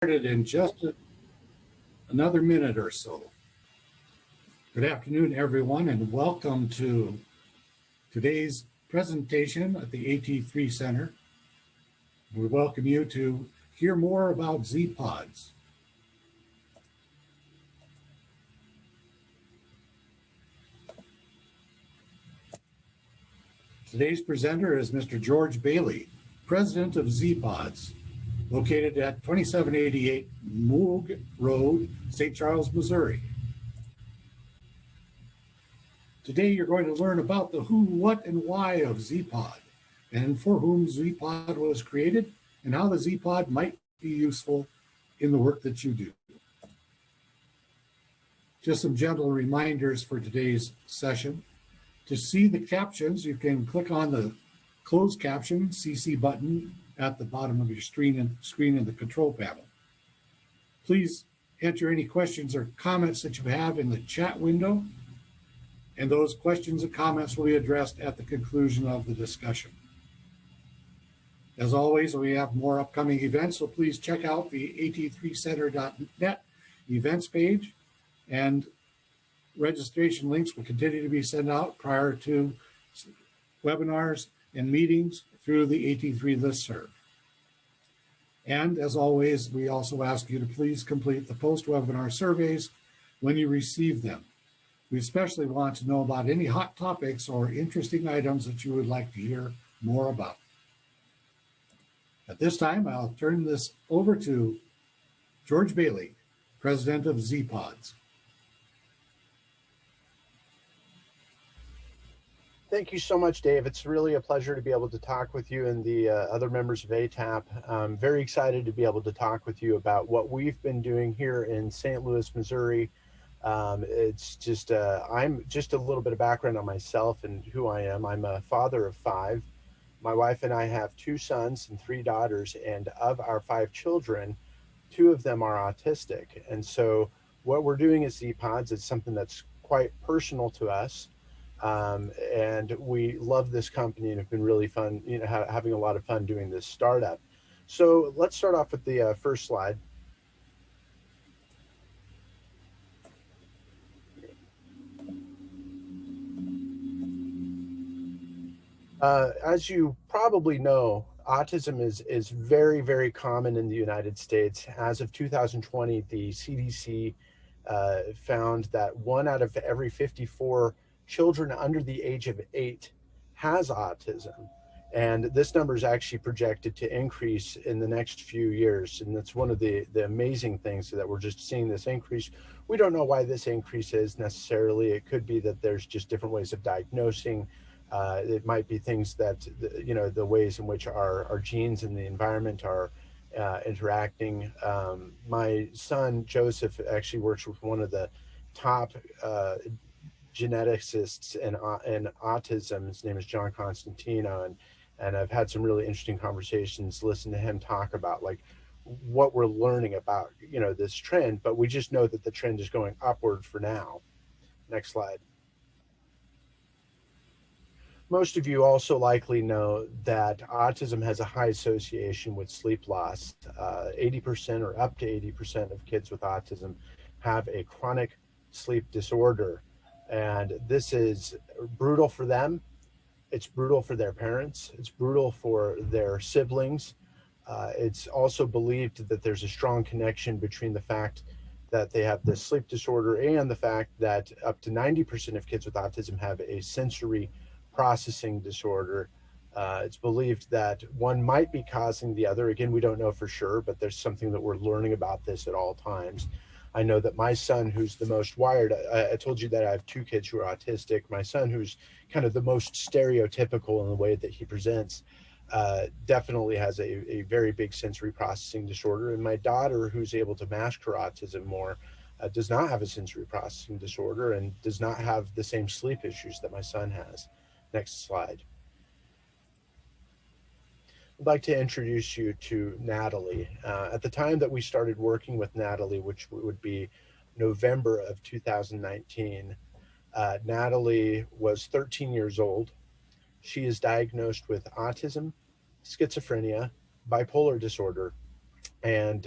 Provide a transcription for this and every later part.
Started in just another minute or so. Good afternoon, everyone, and welcome to today's presentation at the AT3 Center. We welcome you to hear more about Zpods. Today's presenter is Mr. George Bailey, president of Zpods, located at 2788 Moog Road, St. Charles, Missouri. Today, you're going to learn about the who, what, and why of Zpod, and for whom Zpod was created, and how the Zpod might be useful in the work that you do. Just some gentle reminders for today's session. To see the captions, you can click on the closed caption CC button at the bottom of your screen in the control panel. Please enter any questions or comments that you have in the chat window, and those questions and comments will be addressed at the conclusion of the discussion. As always, we have more upcoming events, so please check out the at3center.net events page, and registration links will continue to be sent out prior to webinars and meetings through the AT3 listserv. And as always, we also ask you to please complete the post-webinar surveys when you receive them. We especially want to know about any hot topics or interesting items that you would like to hear more about. At this time, I'll turn this over to George Bailey, president of Zpods. Thank you so much, Dave. It's really a pleasure to be able to talk with you and the other members of ATAP. I'm very excited to be able to talk with you about what we've been doing here in St. Louis, Missouri. It's just, I'm just a little bit of background on myself and who I am. I'm a father of 5. My wife and I have 2 sons and 3 daughters, and of our 5 children, 2 of them are autistic. And so what we're doing at Zpods is something that's quite personal to us. And we love this company and have been really fun, having a lot of fun doing this startup. So let's start off with the first slide. As you probably know, autism is very, very common in the United States. As of 2020, the CDC found that 1 out of every 54 children under the age of 8 has autism. And this number is actually projected to increase in the next few years. And that's one of the amazing things, that we're just seeing this increase. We don't know why this increase is necessarily. It could be that there's just different ways of diagnosing. It might be things that, the ways in which our genes and the environment are interacting. My son, Joseph, actually works with one of the top geneticists in autism. His name is John Constantino, and I've had some really interesting conversations, listen to him talk about like what we're learning about, this trend, but we just know that the trend is going upward for now. Next slide. Most of you also likely know that autism has a high association with sleep loss. 80% or up to 80% of kids with autism have a chronic sleep disorder. And this is brutal for them. It's brutal for their parents. It's brutal for their siblings. It's also believed that there's a strong connection between the fact that they have this sleep disorder and the fact that up to 90% of kids with autism have a sensory processing disorder. It's believed that one might be causing the other. Again, we don't know for sure, but there's something that we're learning about this at all times. I know that my son, who's the most wired, I told you that I have 2 kids who are autistic. My son, who's kind of the most stereotypical in the way that he presents, definitely has a very big sensory processing disorder. And my daughter, who's able to mask her autism more, does not have a sensory processing disorder and does not have the same sleep issues that my son has. Next slide. I'd like to introduce you to Natalie. At the time that we started working with Natalie, which would be November of 2019, Natalie was 13 years old. She is diagnosed with autism, schizophrenia, bipolar disorder, and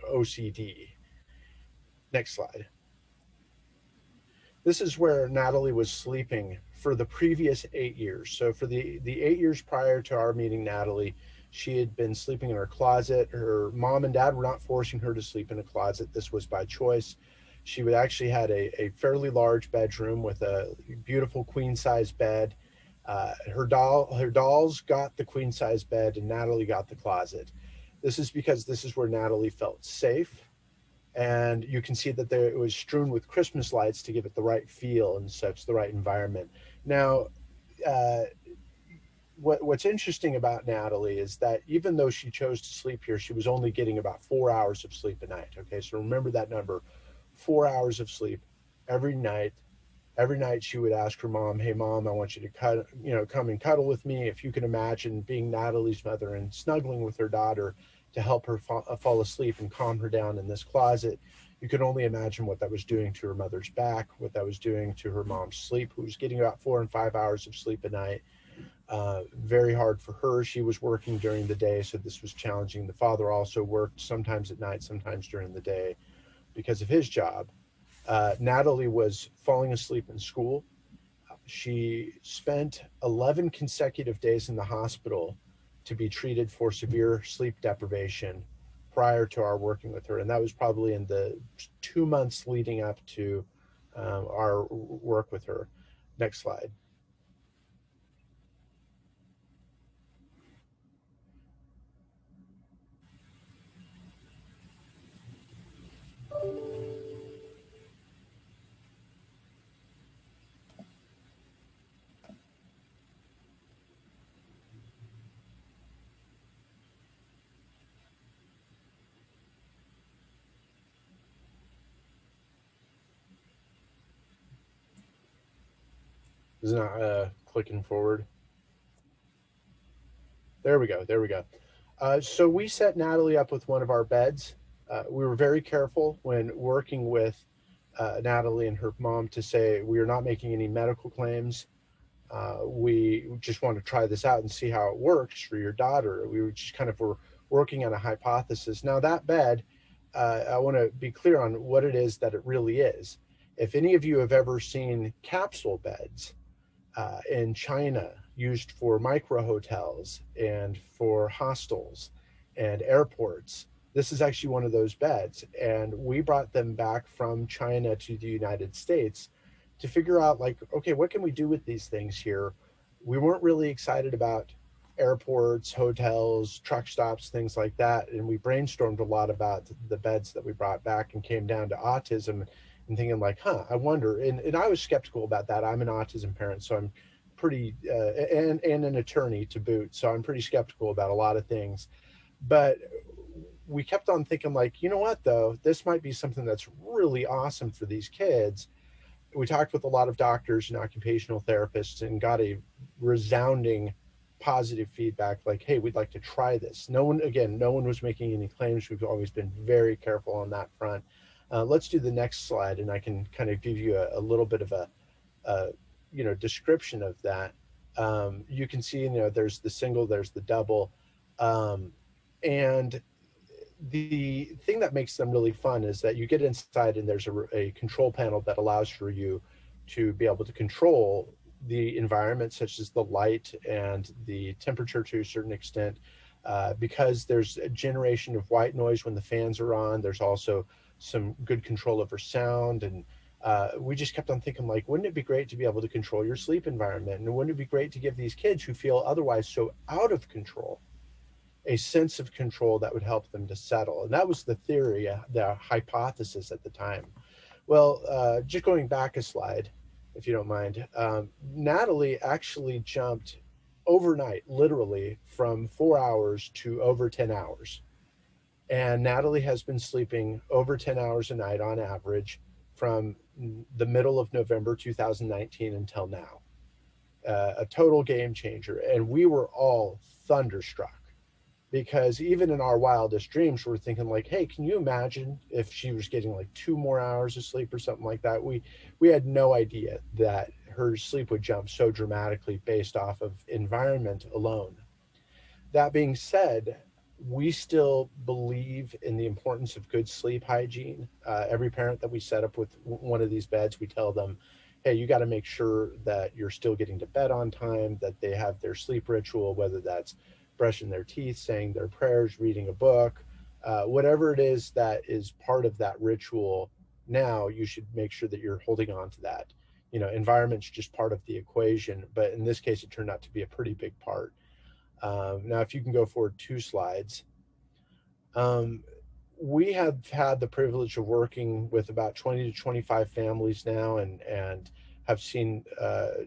OCD. Next slide. This is where Natalie was sleeping for the previous 8 years. So for the 8 years prior to our meeting Natalie, she had been sleeping in her closet. Her mom and dad were not forcing her to sleep in a closet. This was by choice. She would actually had a fairly large bedroom with a beautiful queen size bed. Her dolls got the queen size bed, and Natalie got the closet. This is because this is where Natalie felt safe, and you can see that there it was strewn with Christmas lights to give it the right feel and such, the right environment. Now, uh, what's interesting about Natalie is that even though she chose to sleep here, she was only getting about 4 hours of sleep a night. Okay, so remember that number, 4 hours of sleep every night. Every night she would ask her mom, "Hey mom, I want you to come and cuddle with me." If you can imagine being Natalie's mother and snuggling with her daughter to help her fall asleep and calm her down in this closet, you can only imagine what that was doing to her mother's back, what that was doing to her mom's sleep, who was getting about 4 and 5 hours of sleep a night. Very hard for her. She was working during the day, so this was challenging. The father also worked sometimes at night, sometimes during the day because of his job. Natalie was falling asleep in school. She spent 11 consecutive days in the hospital to be treated for severe sleep deprivation prior to our working with her. And that was probably in the 2 months leading up to our work with her. Next slide. Is not clicking forward. There we go. There we go. So we set Natalie up with one of our beds. We were very careful when working with Natalie and her mom to say we are not making any medical claims. We just want to try this out and see how it works for your daughter. We were just kind of were working on a hypothesis. Now that bed, I want to be clear on what it is that it really is. If any of you have ever seen capsule beds, in China used for micro hotels and for hostels and airports. This is actually one of those beds. And we brought them back from China to the United States to figure out, like, okay, what can we do with these things here? We weren't really excited about airports, hotels, truck stops, things like that. And we brainstormed a lot about the beds that we brought back and came down to autism and thinking like, I wonder. And I was skeptical about that. I'm an autism parent, so I'm pretty, and an attorney to boot. So I'm pretty skeptical about a lot of things. But we kept on thinking like, you know what, though, this might be something that's really awesome for these kids. We talked with a lot of doctors and occupational therapists and got a resounding positive feedback like, hey, we'd like to try this. No one was making any claims. We've always been very careful on that front. Let's do the next slide, and I can kind of give you a little bit of a description of that. You can see, there's the single, there's the double, and the thing that makes them really fun is that you get inside and there's a control panel that allows for you to be able to control the environment, such as the light and the temperature to a certain extent, because there's a generation of white noise when the fans are on. There's also some good control over sound. And we just kept on thinking like, wouldn't it be great to be able to control your sleep environment? And wouldn't it be great to give these kids who feel otherwise so out of control a sense of control that would help them to settle? And that was the theory, the hypothesis at the time. Well, just going back a slide, if you don't mind, Natalie actually jumped overnight, literally from 4 hours to over 10 hours. And Natalie has been sleeping over 10 hours a night on average from the middle of November 2019 until now. A total game changer. And we were all thunderstruck, because even in our wildest dreams, we're thinking like, hey, can you imagine if she was getting like 2 more hours of sleep or something like that? We had no idea that her sleep would jump so dramatically based off of environment alone. That being said, We still believe in the importance of good sleep hygiene. Every parent that we set up with one of these beds, we tell them, hey, you got to make sure that you're still getting to bed on time, that they have their sleep ritual, whether that's brushing their teeth, saying their prayers, reading a book, whatever it is that is part of that ritual. Now you should make sure that you're holding on to that. Environment's just part of the equation, but in this case, it turned out to be a pretty big part. Now, if you can go forward 2 slides. Um, we have had the privilege of working with about 20 to 25 families now, and have seen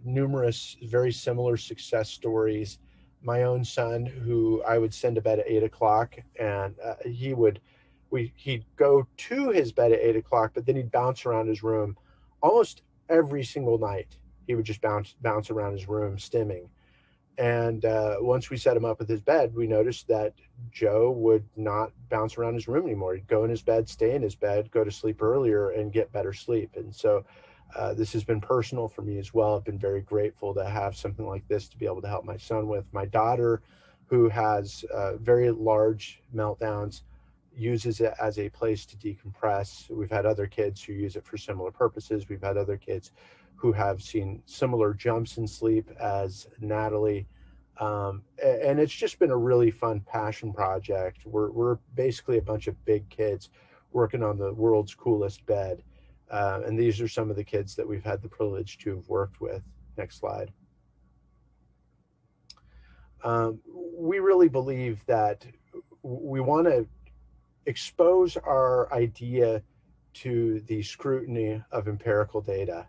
numerous very similar success stories. My own son, who I would send to bed at 8 o'clock, and he'd go to his bed at 8 o'clock, but then he'd bounce around his room almost every single night. He would just bounce around his room stimming. And once we set him up with his bed, we noticed that Joe would not bounce around his room anymore. He'd go in his bed, stay in his bed, go to sleep earlier, and get better sleep. And so this has been personal for me as well. I've been very grateful to have something like this to be able to help my son with. My daughter, who has very large meltdowns, uses it as a place to decompress. We've had other kids who use it for similar purposes. We've had other kids who have seen similar jumps in sleep as Natalie. And it's just been a really fun passion project. We're basically a bunch of big kids working on the world's coolest bed. And these are some of the kids that we've had the privilege to have worked with. Next slide. We really believe that we want to expose our idea to the scrutiny of empirical data.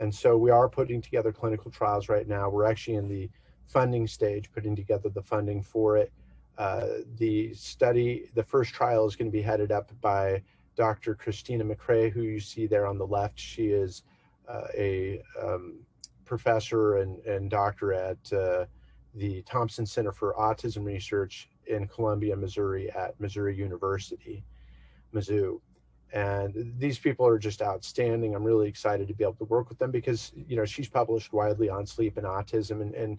And so we are putting together clinical trials right now. We're actually in the funding stage, putting together the funding for it. The first trial is going to be headed up by Dr. Christina McCrae, who you see there on the left. She is a professor and doctor at the Thompson Center for Autism Research in Columbia, Missouri at Missouri University, Mizzou. And these people are just outstanding. I'm really excited to be able to work with them because, she's published widely on sleep and autism. And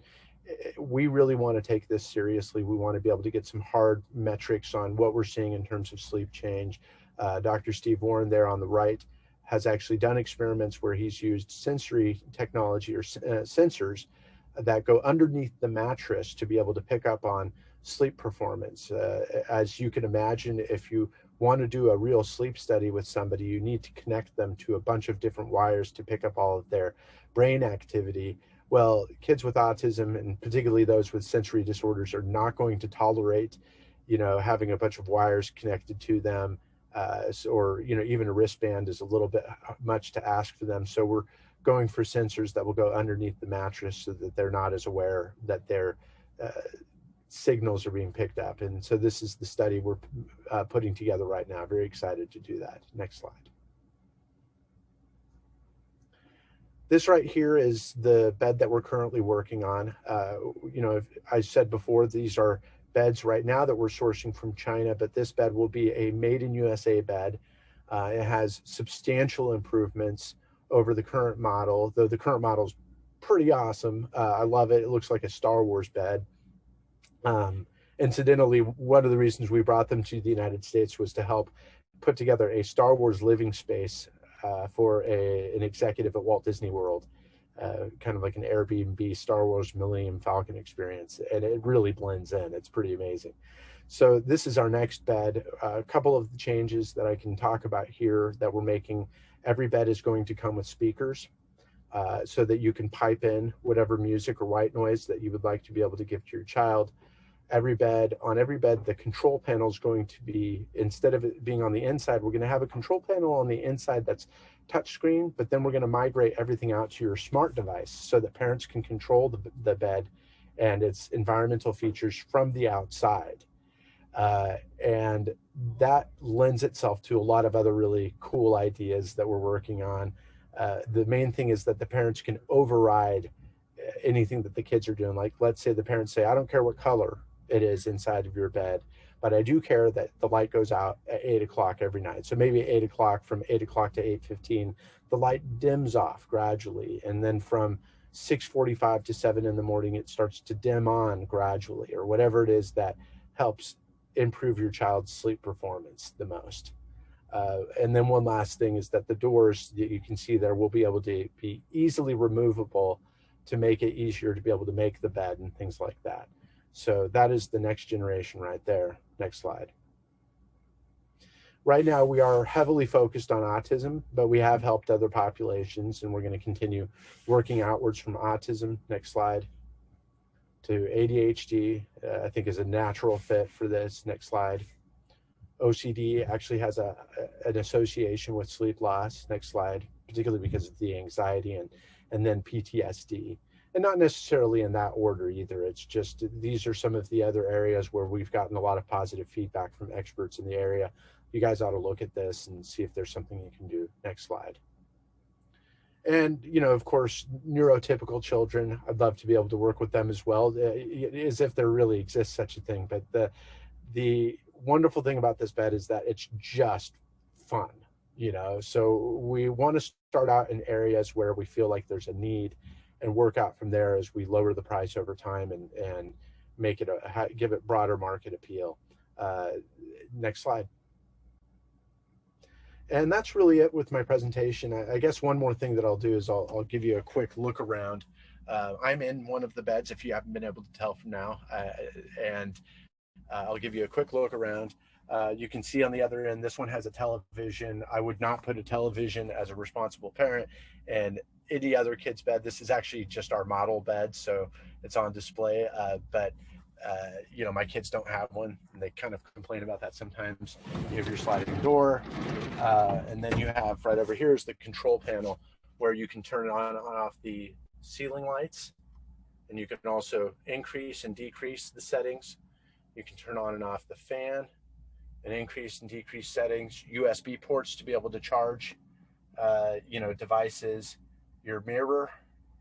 we really want to take this seriously. We want to be able to get some hard metrics on what we're seeing in terms of sleep change. Dr. Steve Warren there on the right has actually done experiments where he's used sensory technology or sensors that go underneath the mattress to be able to pick up on sleep performance. As you can imagine, if you want to do a real sleep study with somebody, you need to connect them to a bunch of different wires to pick up all of their brain activity. Well, kids with autism, and particularly those with sensory disorders, are not going to tolerate, having a bunch of wires connected to them, or even a wristband is a little bit much to ask for them. So we're going for sensors that will go underneath the mattress so that they're not as aware that their signals are being picked up. And so this is the study we're putting together right now. Very excited to do that. Next slide. This right here is the bed that we're currently working on. I said before, these are beds right now that we're sourcing from China, but this bed will be a made in USA bed. It has substantial improvements over the current model, though the current model is pretty awesome. I love it. It looks like a Star Wars bed. Incidentally, one of the reasons we brought them to the United States was to help put together a Star Wars living space for an executive at Walt Disney World, kind of like an Airbnb Star Wars Millennium Falcon experience, and it really blends in. It's pretty amazing. So this is our next bed. A couple of the changes that I can talk about here that we're making. Every bed is going to come with speakers so that you can pipe in whatever music or white noise that you would like to be able to give to your child. On every bed, the control panel is going to be, instead of it being on the inside, we're going to have a control panel on the inside that's touchscreen, but then we're going to migrate everything out to your smart device so that parents can control the bed and its environmental features from the outside. And that lends itself to a lot of other really cool ideas that we're working on. The main thing is that the parents can override anything that the kids are doing. Like, let's say the parents say, I don't care what color it is inside of your bed, but I do care that the light goes out at 8 o'clock every night. So maybe 8 o'clock, from 8 o'clock to 8:15, the light dims off gradually. And then from 6:45 to 7 in the morning, it starts to dim on gradually, or whatever it is that helps improve your child's sleep performance the most. And then one last thing is that the doors that you can see there will be able to be easily removable to make it easier to be able to make the bed and things like that. So that is the next generation right there. Next slide. Right now, we are heavily focused on autism, but we have helped other populations, and we're going to continue working outwards from autism. Next slide. To ADHD, I think is a natural fit for this. Next slide. OCD actually has an association with sleep loss. Next slide, particularly because of the anxiety, and then PTSD. And not necessarily in that order either. It's just these are some of the other areas where we've gotten a lot of positive feedback from experts in the area. You guys ought to look at this and see if there's something you can do. Next slide. And, you know, of course, neurotypical children, I'd love to be able to work with them as well, as if there really exists such a thing. But the wonderful thing about this bed is that it's just fun, you know. So we want to start out in areas where we feel like there's a need and work out from there as we lower the price over time and make it give it broader market appeal. Next slide. And that's really it with my presentation. I guess one more thing that I'll do is I'll give you a quick look around. I'm in one of the beds, if you haven't been able to tell from now, and I'll give you a quick look around. You can see on the other end, this one has a television. I would not put a television as a responsible parent in any other kid's bed. This is actually just our model bed, so it's on display, but you know, my kids don't have one, and they kind of complain about that sometimes. You have your sliding door, and then you have right over here is the control panel where you can turn on and off the ceiling lights, and you can also increase and decrease the settings. You can turn on and off the fan and increase and decrease settings, USB ports to be able to charge, you know, devices. Your mirror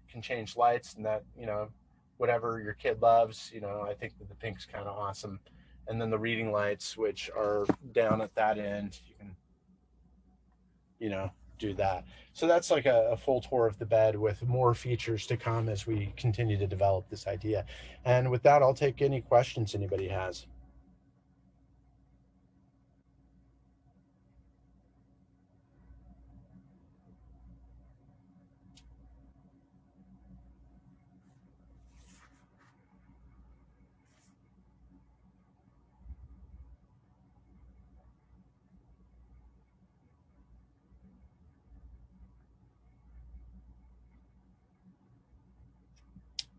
can change lights, and that, you know, whatever your kid loves, you know, I think that the pink's kind of awesome. And then the reading lights, which are down at that end, you can, you know, do that. So that's like a full tour of the bed with more features to come as we continue to develop this idea. And with that, I'll take any questions anybody has.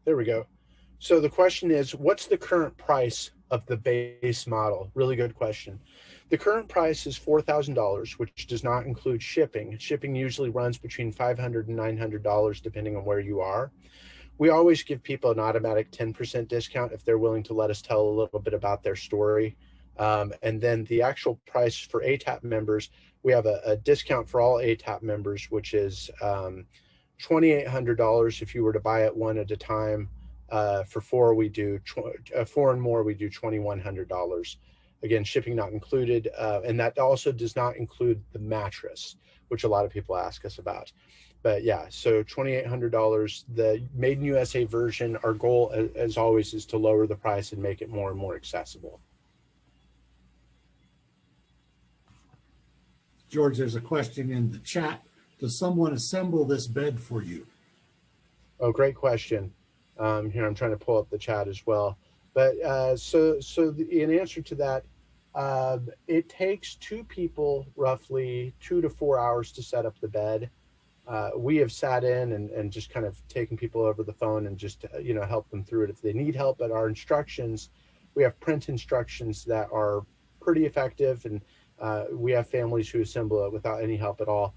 There we go. So the question is, what's the current price of the base model? Really good question. The current price is $4,000, which does not include shipping. Shipping usually runs between $500 and $900, depending on where you are. We always give people an automatic 10% discount if they're willing to let us tell a little bit about their story. And then the actual price for ATAP members, we have a discount for all ATAP members, which is $2,800 if you were to buy it one at a time. For four, we do four and more, we do $2,100. Again, shipping not included, and that also does not include the mattress, which a lot of people ask us about. But yeah, so $2,800. The Made in USA version, our goal, as always, is to lower the price and make it more and more accessible. George, there's a question in the chat. Does someone assemble this bed for you? Oh, great question. Here, I'm trying to pull up the chat as well. But in answer to that, it takes two people roughly 2 to 4 hours to set up the bed. We have sat in and just kind of taken people over the phone and just, you know, help them through it if they need help. But our instructions, we have print instructions that are pretty effective, and we have families who assemble it without any help at all.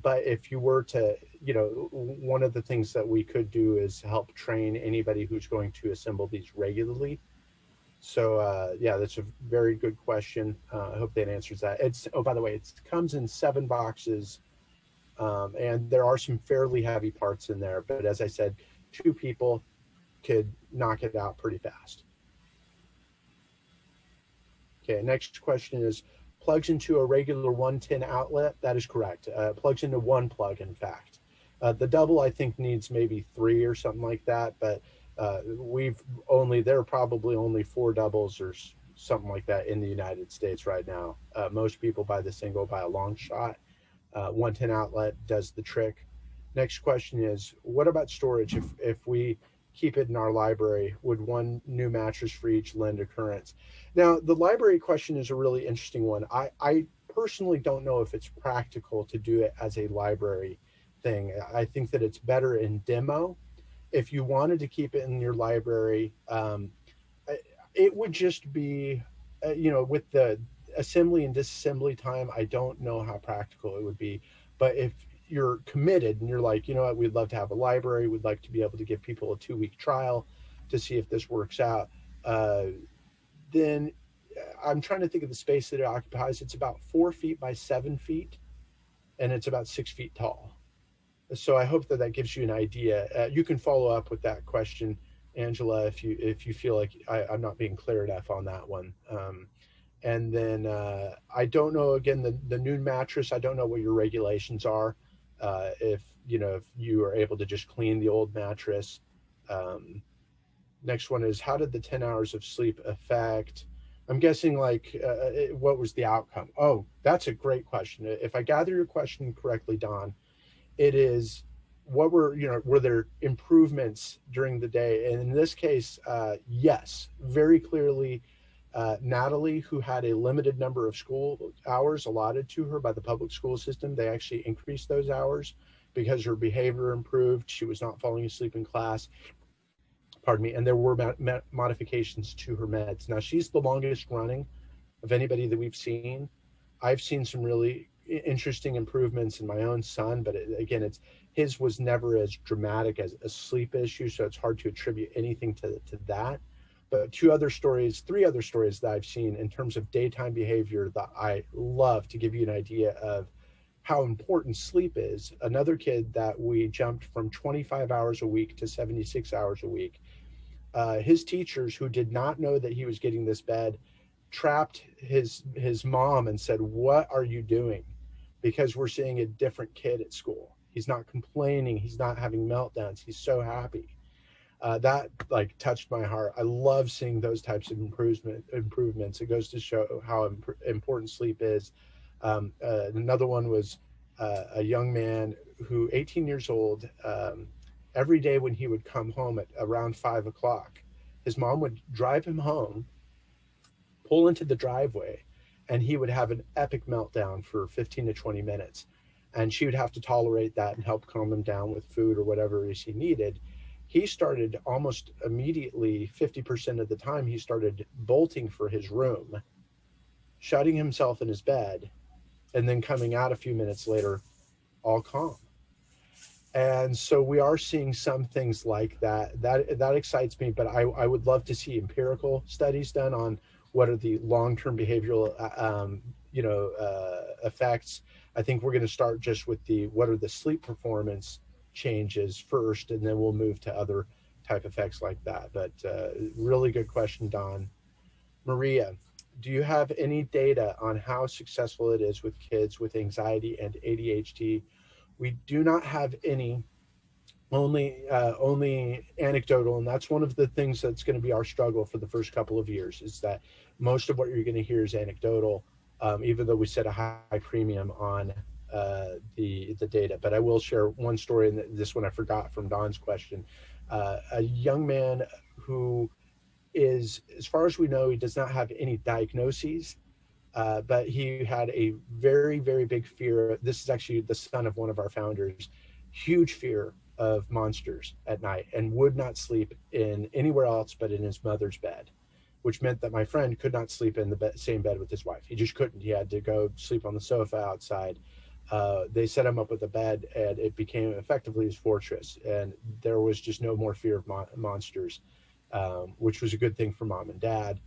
But if you were to, you know, one of the things that we could do is help train anybody who's going to assemble these regularly. So yeah, that's a very good question. I hope that answers that. It's, oh, by the way, it comes in 7 boxes, and there are some fairly heavy parts in there. But as I said, 2 people could knock it out pretty fast. Okay, next question is, plugs into a regular 110 outlet? That is correct. Plugs into 1 plug, in fact. The double, I think, needs maybe 3 or something like that, but there are probably only 4 doubles or something like that in the United States right now. Most people buy the single by a long shot. 110 outlet does the trick. Next question is, what about storage? If we keep it in our library, would one new mattress for each lend occurrence? Now, the library question is a really interesting one. I personally don't know if it's practical to do it as a library thing. I think that it's better in demo. If you wanted to keep it in your library, it would just be, with the assembly and disassembly time, I don't know how practical it would be. But if you're committed and you're like, you know what, we'd love to have a library, we'd like to be able to give people a 2-week trial to see if this works out, then I'm trying to think of the space that it occupies. It's about 4 feet by 7 feet, and it's about 6 feet tall. So I hope that that gives you an idea. You can follow up with that question, Angela, if you feel like I'm not being clear enough on that one. And then I don't know, again, the new mattress, I don't know what your regulations are. If you are able to just clean the old mattress. Next one is, how did the 10 hours of sleep affect? I'm guessing like what was the outcome? Oh, that's a great question. If I gather your question correctly, Don, it is, were there improvements during the day? And in this case, yes, very clearly. Natalie, who had a limited number of school hours allotted to her by the public school system, they actually increased those hours because her behavior improved. She was not falling asleep in class, pardon me, and there were modifications to her meds. Now, she's the longest running of anybody that we've seen. I've seen some really interesting improvements in my own son, but again, his was never as dramatic as a sleep issue, so it's hard to attribute anything to that. But three other stories that I've seen in terms of daytime behavior that I love to give you an idea of how important sleep is. Another kid that we jumped from 25 hours a week to 76 hours a week. His teachers, who did not know that he was getting this bed, trapped his mom and said, "What are you doing?" Because we're seeing a different kid at school. He's not complaining. He's not having meltdowns. He's so happy. That like touched my heart. I love seeing those types of improvements. It goes to show how important sleep is. Another one was a young man who, 18 years old, every day when he would come home at around 5 o'clock, his mom would drive him home, pull into the driveway, and he would have an epic meltdown for 15 to 20 minutes. And she would have to tolerate that and help calm him down with food or whatever it is he needed. He started almost immediately, 50% of the time, he started bolting for his room, shutting himself in his bed, and then coming out a few minutes later, all calm. And so we are seeing some things like that. That excites me, but I would love to see empirical studies done on what are the long-term behavioral effects. I think we're going to start just with what are the sleep performance changes first, and then we'll move to other type effects like that. But really good question, Don. Maria, do you have any data on how successful it is with kids with anxiety and ADHD? We do not have any, only anecdotal, and that's one of the things that's going to be our struggle for the first couple of years, is that most of what you're going to hear is anecdotal, even though we set a high premium on the data. But I will share one story, and this one I forgot from Don's question. A young man who is, as far as we know, he does not have any diagnoses, but he had a very, very big fear. This is actually the son of one of our founders, huge fear of monsters at night, and would not sleep in anywhere else but in his mother's bed, which meant that my friend could not sleep in the same bed with his wife. He just couldn't. He had to go sleep on the sofa outside. They set him up with a bed, and it became effectively his fortress. And there was just no more fear of monsters, which was a good thing for mom and dad.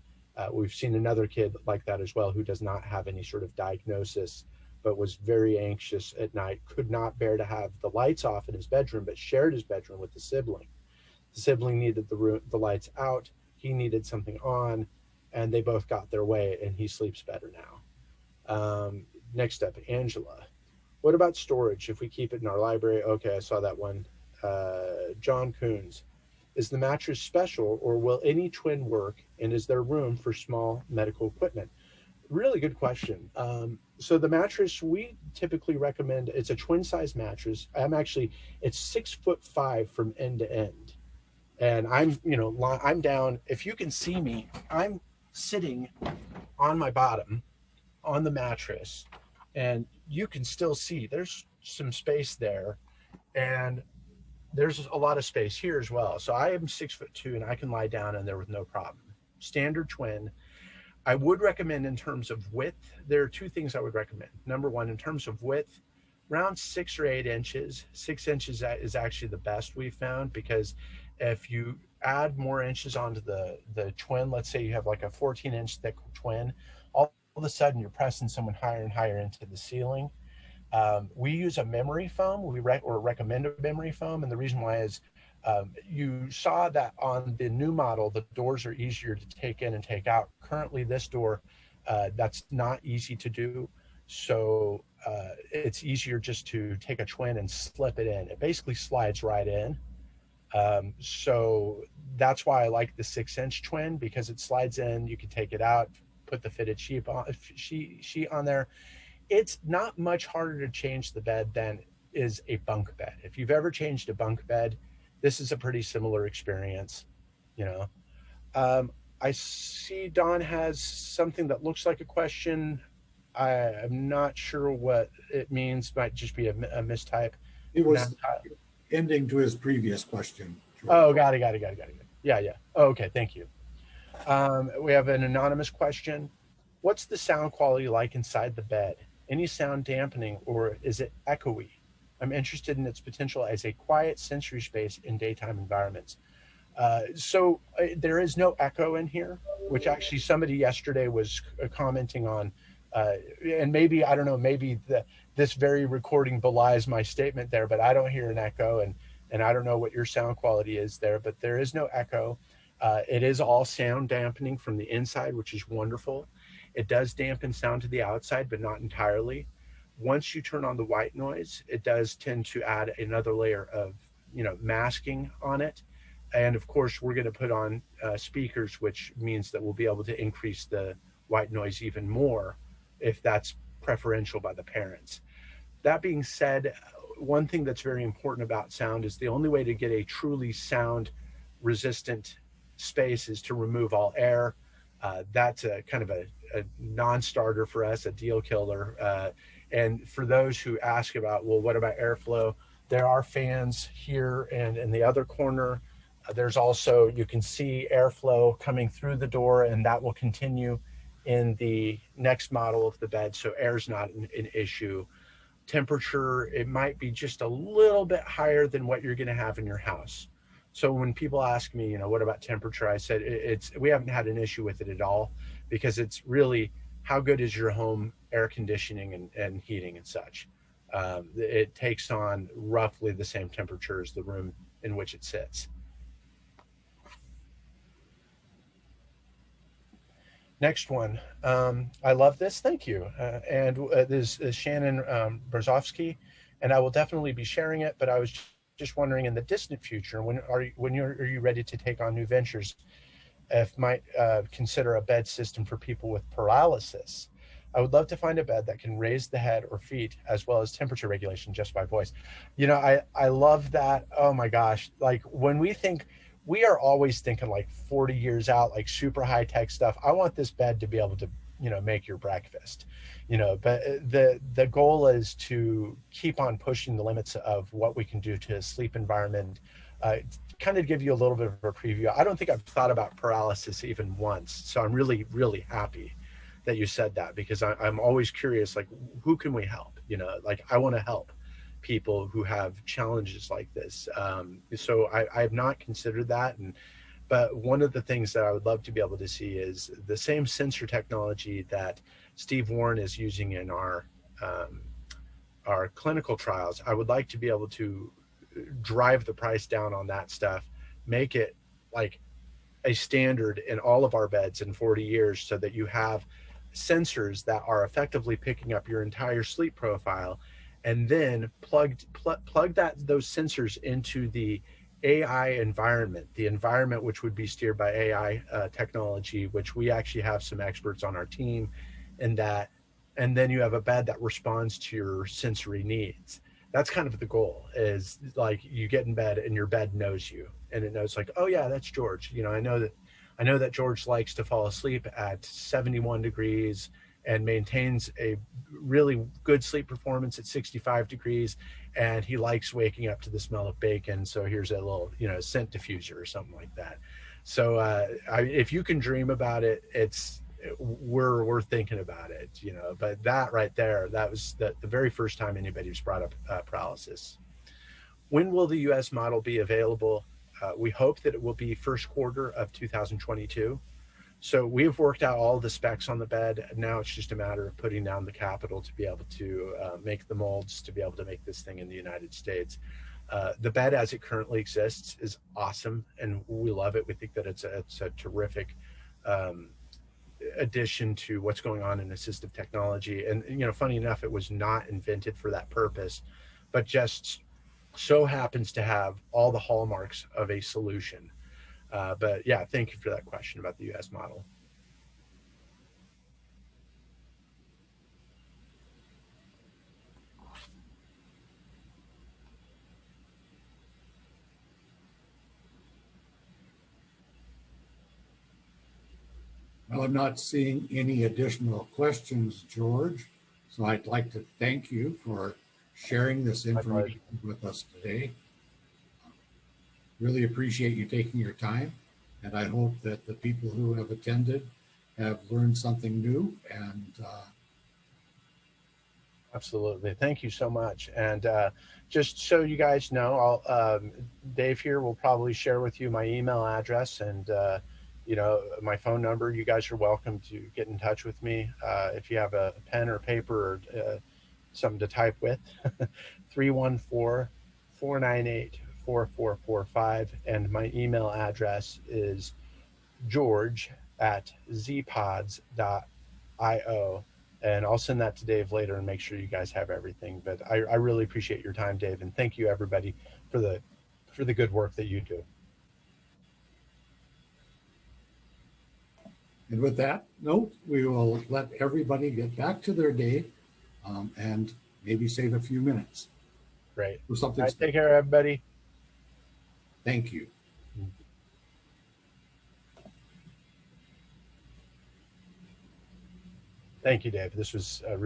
We've seen another kid like that as well, who does not have any sort of diagnosis, but was very anxious at night, could not bear to have the lights off in his bedroom, but shared his bedroom with the sibling. The sibling needed the lights out. He needed something on, and they both got their way, and he sleeps better now. Next up, Angela. What about storage? If we keep it in our library? Okay, I saw that one. John Coons. Is the mattress special, or will any twin work? And is there room for small medical equipment? Really good question. So the mattress we typically recommend, it's a twin size mattress. It's 6'5" from end to end. And I'm down, if you can see me, I'm sitting on my bottom on the mattress, and you can still see there's some space there, and there's a lot of space here as well. So I am 6'2" and I can lie down in there with no problem. Standard twin. I would recommend, in terms of width, there are two things I would recommend. Number one, in terms of width, around 6 or 8 inches. 6 inches is actually the best we've found, because if you add more inches onto the twin, let's say you have like a 14-inch thick twin, all of a sudden you're pressing someone higher and higher into the ceiling. We use a memory foam. We recommend a memory foam, and the reason why is you saw that on the new model, the doors are easier to take in and take out. Currently, this door, that's not easy to do. So it's easier just to take a twin and slip it in. It basically slides right in. So that's why I like the 6-inch twin, because it slides in. You can take it out, put the fitted sheet on there. It's not much harder to change the bed than is a bunk bed. If you've ever changed a bunk bed, this is a pretty similar experience, you know. I see Don has something that looks like a question. I'm not sure what it means. Might just be a mistype. It was ending to his previous question. Oh, got it. Yeah. Oh, okay, thank you. We have an anonymous question. What's the sound quality like inside the bed? Any sound dampening, or is it echoey? I'm interested in its potential as a quiet sensory space in daytime environments. So there is no echo in here, which actually somebody yesterday was commenting on. And maybe, I don't know, maybe this very recording belies my statement there, but I don't hear an echo, and I don't know what your sound quality is there, but there is no echo. It is all sound dampening from the inside, which is wonderful. It does dampen sound to the outside, but not entirely. Once you turn on the white noise, it does tend to add another layer of, masking on it. And of course, we're going to put on speakers, which means that we'll be able to increase the white noise even more if that's preferential by the parents. That being said, one thing that's very important about sound is the only way to get a truly sound resistant space is to remove all air. That's a kind of a non-starter for us, a deal killer. And for those who ask about, well, what about airflow? There are fans here and in the other corner. There's also, you can see airflow coming through the door, and that will continue in the next model of the bed. So air's not an issue. Temperature, it might be just a little bit higher than what you're going to have in your house. So when people ask me, what about temperature? I said, we haven't had an issue with it at all, because it's really how good is your home air conditioning and heating and such. It takes on roughly the same temperature as the room in which it sits. Next one. I love this. Thank you. And this is Shannon Brzozowski, and I will definitely be sharing it. But I was just wondering, in the distant future, when are you ready to take on new ventures? If might consider a bed system for people with paralysis. I would love to find a bed that can raise the head or feet, as well as temperature regulation just by voice. I love that. Oh my gosh. Like, when we are always thinking like 40 years out, like super high tech stuff. I want this bed to be able to, make your breakfast, but the goal is to keep on pushing the limits of what we can do to a sleep environment. Kind of give you a little bit of a preview. I don't think I've thought about paralysis even once. So I'm really, really happy that you said that, because I'm always curious, like, who can we help? Like, I want to help people who have challenges like this. So I have not considered that. But one of the things that I would love to be able to see is the same sensor technology that Steve Warren is using in our clinical trials. I would like to be able to drive the price down on that stuff, make it like a standard in all of our beds in 40 years, so that you have sensors that are effectively picking up your entire sleep profile, and then plug those sensors into the AI environment, the environment which would be steered by AI technology, which we actually have some experts on our team, and that, and then you have a bed that responds to your sensory needs. That's kind of the goal. Is like you get in bed and your bed knows you, and it knows like, oh yeah, that's George. You know, I know that George likes to fall asleep at 71 degrees and maintains a really good sleep performance at 65 degrees, and he likes waking up to the smell of bacon, so here's a little, you know, scent diffuser or something like that. So if you can dream about it, it's we're thinking about it, you know. But that right there, that was the very first time anybody's brought up paralysis. When will the US model be available? We hope that it will be first quarter of 2022. So we've worked out all the specs on the bed. Now it's just a matter of putting down the capital to be able to make the molds, to be able to make this thing in the United States. The bed as it currently exists is awesome, and we love it. We think that it's a terrific um, addition to what's going on in assistive technology. And, you know, funny enough, it was not invented for that purpose, but just so happens to have all the hallmarks of a solution. But yeah, thank you for that question about the US model. Well, I'm not seeing any additional questions, George. So I'd like to thank you for sharing this My pleasure. information with us today. Really appreciate you taking your time. And I hope that the people who have attended have learned something new. And Absolutely. Thank you so much. And just so you guys know, Dave here will probably share with you my email address and, you know, my phone number. You guys are welcome to get in touch with me. If you have a pen or paper or something to type with, 314-498-4445. And my email address is george@zpods.io. And I'll send that to Dave later and make sure you guys have everything. But I really appreciate your time, Dave, and thank you everybody for the good work that you do. and with that note, we will let everybody get back to their day and maybe save a few minutes Great. for All something right, special. take care, everybody. Thank you. Thank you, Dave. This was really